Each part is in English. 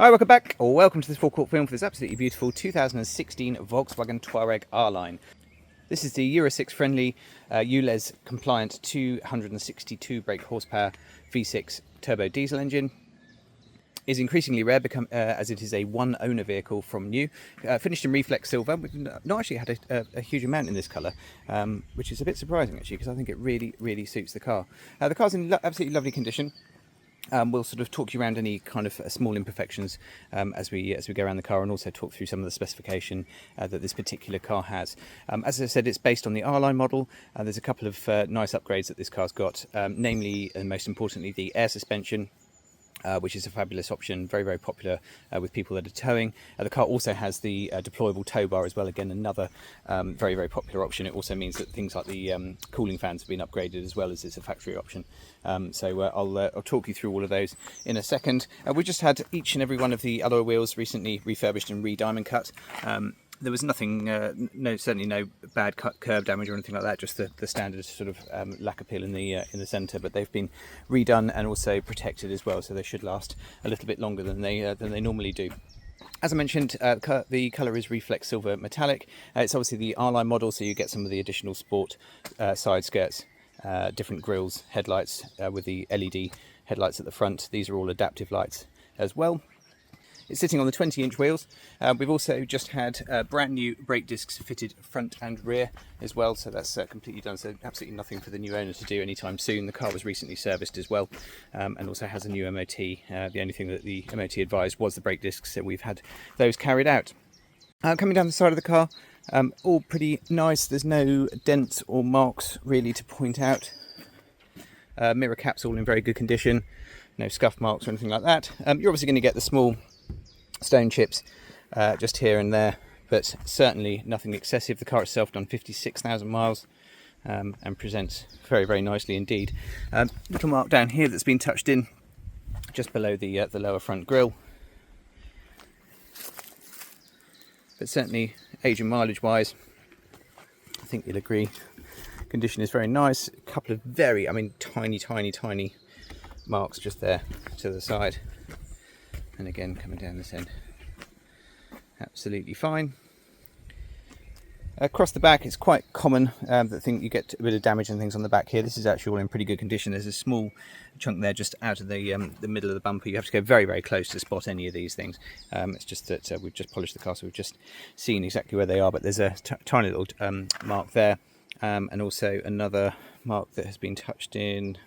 Hi, welcome back, or welcome to this forecourt film for this absolutely beautiful 2016 Volkswagen Touareg R Line. This is the Euro 6 friendly, ULEZ compliant 262 brake horsepower V6 turbo diesel engine. Is increasingly rare as it is a one owner vehicle from new, finished in reflex silver. We've not actually had a huge amount in this colour, which is a bit surprising actually, because I think it really suits the car. The car's in absolutely lovely condition. We'll sort of talk you around any kind of small imperfections as we go around the car, and also talk through some of the specification that this particular car has. As I said, it's based on the R Line model. There's a couple of nice upgrades that this car's got, namely and most importantly the air suspension, which is a fabulous option, very popular with people that are towing. The car also has the deployable tow bar as well, again another very popular option. It also means that things like the cooling fans have been upgraded as well, as it's a factory option. I'll talk you through all of those in a second. We just had each and every one of the alloy wheels recently refurbished and re-diamond cut. There was nothing, certainly no bad curb damage or anything like that. Just the standard sort of lacquer peel in the centre, but they've been redone and also protected as well, so they should last a little bit longer than they normally do. As I mentioned, the colour is reflex silver metallic. It's obviously the R Line model, so you get some of the additional sport side skirts, different grills, headlights with the LED headlights at the front. These are all adaptive lights as well. It's sitting on the 20-inch wheels. We've also just had brand new brake discs fitted front and rear as well, so that's completely done, so absolutely nothing for the new owner to do anytime soon. The car was recently serviced as well, and also has a new MOT. The only thing that the MOT advised was the brake discs, so we've had those carried out. Coming down the side of the car, all pretty nice. There's no dents or marks really to point out. Mirror caps all in very good condition, no scuff marks or anything like that. You're obviously going to get the small stone chips just here and there, but certainly nothing excessive. The car itself done 56,000 miles and presents very nicely indeed. Little mark down here that's been touched in just below the lower front grille, but certainly age and mileage wise, I think you'll agree condition is very nice. A couple of tiny marks just there to the side, and again coming down this end, absolutely fine. Across the back, it's quite common that you get a bit of damage and things on the back here. This is actually all in pretty good condition. There's a small chunk there just out of the middle of the bumper. You have to go very close to spot any of these things. It's just that we've just polished the car, so we've just seen exactly where they are, but there's a tiny little mark there, and also another mark that has been touched in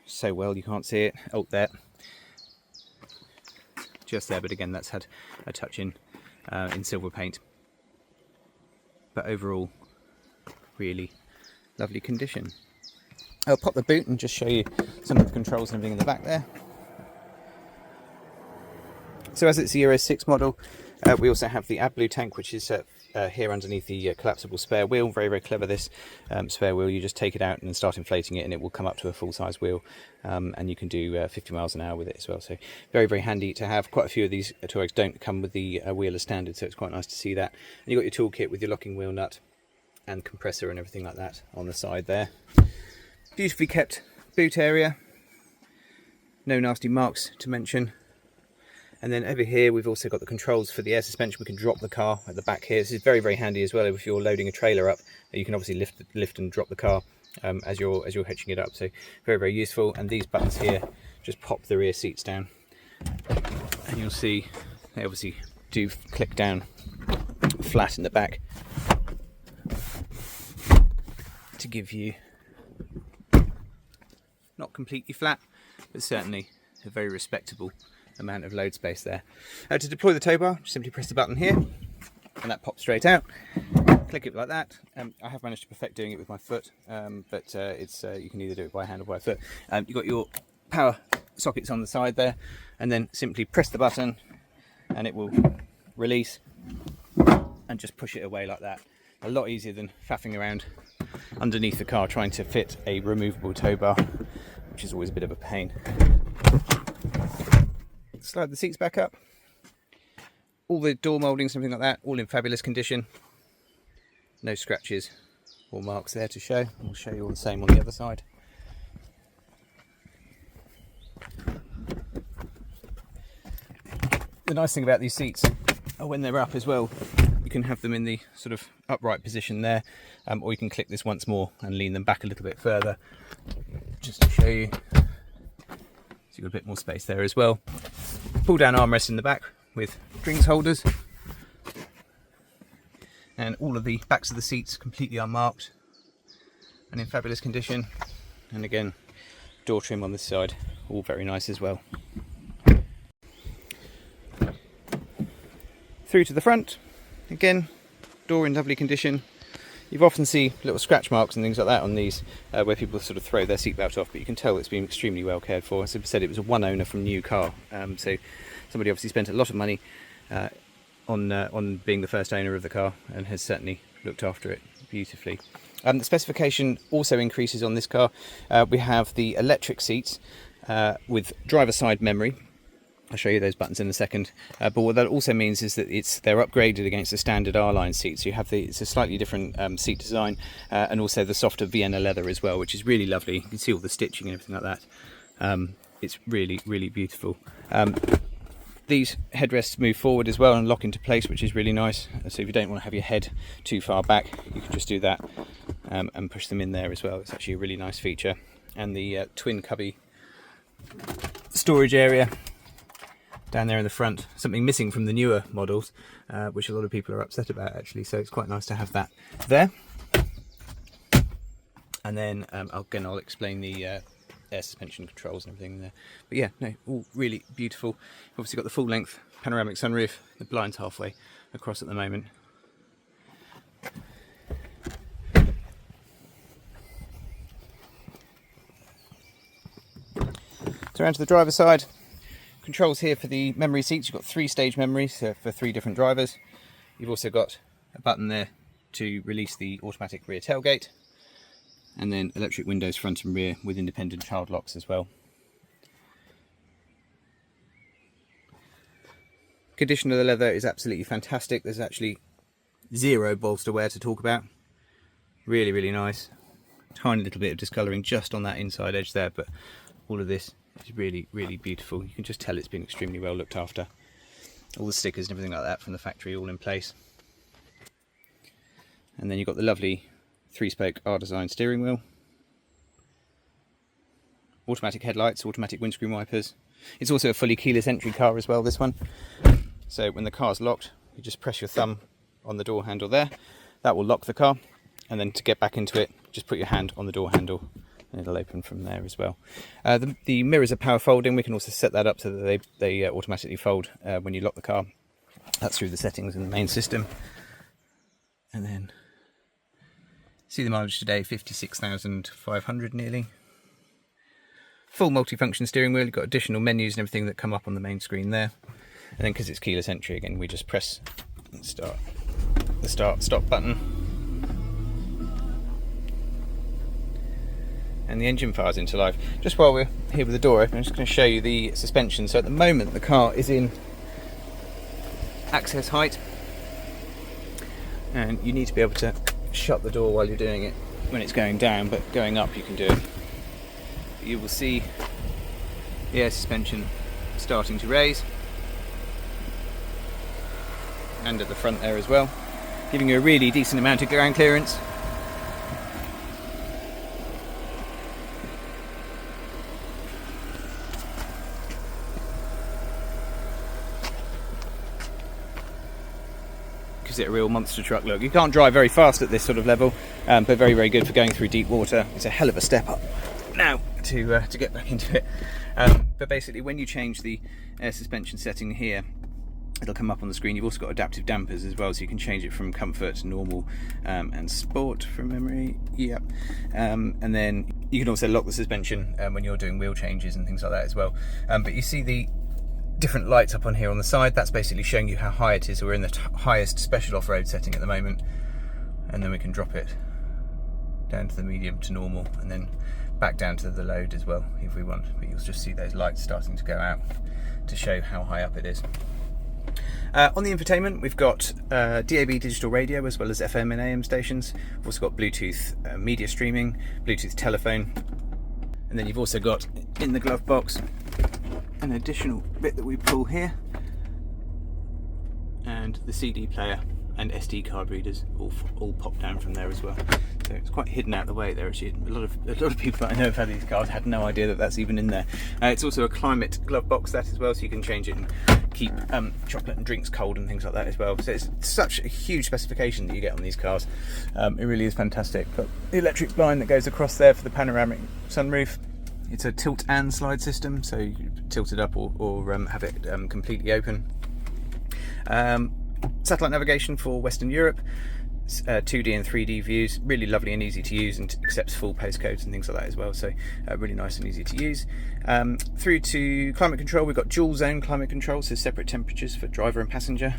so well you can't see it. Oh, there. Just there, but again that's had a touch in silver paint, but overall really lovely condition. I'll pop the boot and just show you some of the controls and everything in the back there. So as it's a Euro 6 model, we also have the AdBlue tank, which is here underneath the collapsible spare wheel. Very clever, this spare wheel. You just take it out and start inflating it, and it will come up to a full-size wheel, and you can do 50 miles an hour with it as well. So very handy to have. Quite a few of these Touaregs don't come with the wheel as standard, so it's quite nice to see that. And you've got your toolkit with your locking wheel nut and compressor and everything like that on the side there. Beautifully kept boot area, no nasty marks to mention. And then over here we've also got the controls for the air suspension. We can drop the car at the back here. This is very handy as well if you're loading a trailer up. You can obviously lift and drop the car as you're hitching it up. So very useful. And these buttons here just pop the rear seats down, and you'll see they obviously do click down flat in the back to give you not completely flat, but certainly a very respectable amount of load space there. To deploy the tow bar, just simply press the button here and that pops straight out. Click it like that. I have managed to perfect doing it with my foot, but you can either do it by hand or by foot. You've got your power sockets on the side there, and then simply press the button and it will release and just push it away like that. A lot easier than faffing around underneath the car trying to fit a removable tow bar, which is always a bit of a pain. Slide the seats back up. All the door mouldings and everything like that, all in fabulous condition. No scratches or marks there to show. I'll show you all the same on the other side. the nice thing about these seats are when they're up as well, you can have them in the sort of upright position there, or you can click this once more and lean them back a little bit further, just to show you. So you've got a bit more space there as well. Pull down armrest in the back with drinks holders, and all of the backs of the seats completely unmarked and in fabulous condition. And again, door trim on this side, all very nice as well. Through to the front, again, door in lovely condition. You often see little scratch marks and things like that on these, where people sort of throw their seatbelt off, but you can tell it's been extremely well cared for. As I said, it was a one owner from new car, so somebody obviously spent a lot of money on being the first owner of the car, and has certainly looked after it beautifully. The specification also increases on this car. We have the electric seats with driver side memory. I'll show you those buttons in a second. But what that also means is that they're upgraded against the standard R Line seats. So you have it's a slightly different seat design, and also the softer Vienna leather as well, which is really lovely. You can see all the stitching and everything like that. It's really, really beautiful. These headrests move forward as well and lock into place, which is really nice. So if you don't want to have your head too far back, you can just do that and push them in there as well. It's actually a really nice feature. And the twin cubby storage area down there in the front, something missing from the newer models, which a lot of people are upset about actually. So it's quite nice to have that there. And then again, I'll explain the air suspension controls and everything there. But yeah, no, all really beautiful. Obviously got the full length panoramic sunroof, the blinds halfway across at the moment. So around to the driver's side, controls here for the memory seats. You've got 3-stage memory, so for 3 different drivers. You've also got a button there to release the automatic rear tailgate, and then electric windows front and rear with independent child locks as well. Condition of the leather is absolutely fantastic. There's actually zero bolster wear to talk about. Really, really nice. Tiny little bit of discolouring just on that inside edge there, but all of this is really, really beautiful. You can just tell it's been extremely well looked after. All the stickers and everything like that from the factory all in place. And then you've got the lovely 3-spoke R-design steering wheel, automatic headlights, automatic windscreen wipers. It's also a fully keyless entry car as well, this one. So when the car's locked, you just press your thumb on the door handle there. That will lock the car, and then to get back into it, just put your hand on the door handle and it'll open from there as well. The mirrors are power folding. We can also set that up so that they automatically fold when you lock the car. That's through the settings in the main system. And then see the mileage today, 56,500 nearly. Full multifunction steering wheel. You've got additional menus and everything that come up on the main screen there. And then because it's keyless entry, again, we just press and start the stop button. And the engine fires into life. Just while we're here with the door open, I'm just going to show you the suspension. So at the moment the car is in access height, and you need to be able to shut the door while you're doing it when it's going down, but going up you can do it. You will see the air suspension starting to raise, and at the front there as well, giving you a really decent amount of ground clearance. Gives it a real monster truck look. You can't drive very fast at this sort of level, but very, very good for going through deep water. It's a hell of a step up now to get back into it. But basically, when you change the air suspension setting here, it'll come up on the screen. You've also got adaptive dampers as well, so you can change it from comfort, normal, and sport from memory. Yep. And then you can also lock the suspension when you're doing wheel changes and things like that as well. But you see the different lights up on here on the side. That's basically showing you how high it is. So we're in the highest special off-road setting at the moment, and then we can drop it down to the medium to normal, and then back down to the load as well if we want. But you'll just see those lights starting to go out to show how high up it is. On the infotainment, we've got DAB digital radio as well as FM and AM stations. We've also got Bluetooth media streaming, Bluetooth telephone, and then you've also got in the glove box an additional bit that we pull here, and the CD player and SD card readers all pop down from there as well. So it's quite hidden out the way there. Actually, a lot of people that I know have had these cars had no idea that that's even in there. It's also a climate glove box that as well, so you can change it and keep chocolate and drinks cold and things like that as well. So it's such a huge specification that you get on these cars. It really is fantastic. Got the electric blind that goes across there for the panoramic sunroof. It's a tilt and slide system, so you can tilt it up or have it completely open. Satellite navigation for Western Europe, 2D and 3D views, really lovely and easy to use, and accepts full postcodes and things like that as well, so really nice and easy to use. Through to climate control, we've got dual zone climate control, so separate temperatures for driver and passenger,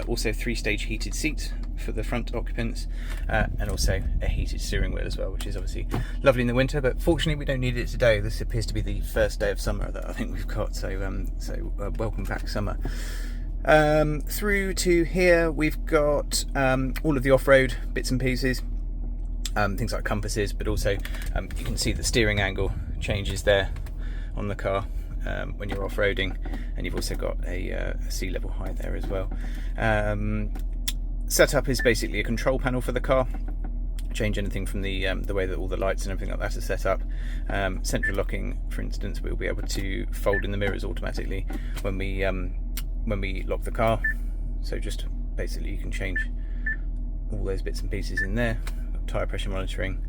also 3-stage heated seats for the front occupants, and also a heated steering wheel as well, which is obviously lovely in the winter, but fortunately we don't need it today. This appears to be the first day of summer that I think we've got, so welcome back summer. Through to here we've got all of the off-road bits and pieces, things like compasses, but also you can see the steering angle changes there on the car when you're off-roading, and you've also got a sea level height there as well. Setup is basically a control panel for the car. Change anything from the way that all the lights and everything like that are set up. Central locking, for instance, we'll be able to fold in the mirrors automatically when we lock the car, so just basically you can change all those bits and pieces in there. Tyre pressure monitoring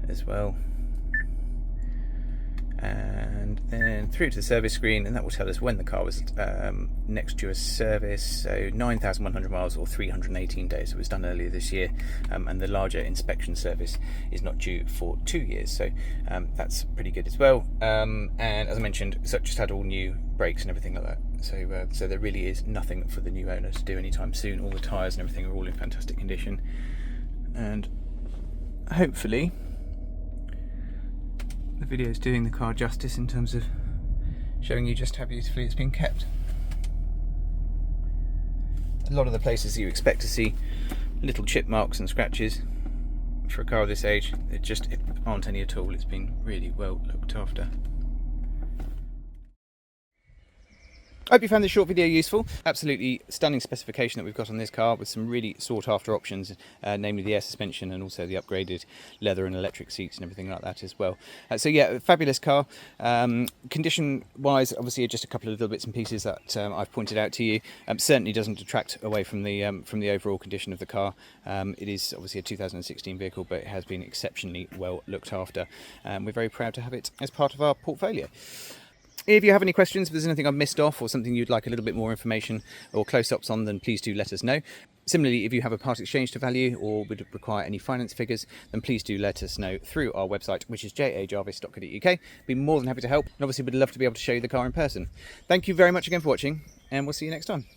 as well, and then through to the service screen, and that will tell us when the car was next to a service, so 9,100 miles or 318 days. So it was done earlier this year, and the larger inspection service is not due for 2 years, so that's pretty good as well. And as I mentioned, so just had all new brakes and everything like that, so there really is nothing for the new owner to do anytime soon. All the tyres and everything are all in fantastic condition, and hopefully the video is doing the car justice in terms of showing you just how beautifully it's been kept. A lot of the places you expect to see little chip marks and scratches for a car of this age, it aren't any at all. It's been really well looked after. I hope you found this short video useful. Absolutely stunning specification that we've got on this car, with some really sought after options, namely the air suspension and also the upgraded leather and electric seats and everything like that as well. So yeah, fabulous car. Condition wise, obviously just a couple of little bits and pieces that I've pointed out to you. Certainly doesn't detract away from the overall condition of the car. It is obviously a 2016 vehicle, but it has been exceptionally well looked after. We're very proud to have it as part of our portfolio. If you have any questions, if there's anything I've missed off or something you'd like a little bit more information or close-ups on, then please do let us know. Similarly, if you have a part exchange to value or would require any finance figures, then please do let us know through our website, which is jajarvis.co.uk. Be more than happy to help, and obviously would love to be able to show you the car in person. Thank you very much again for watching, and we'll see you next time.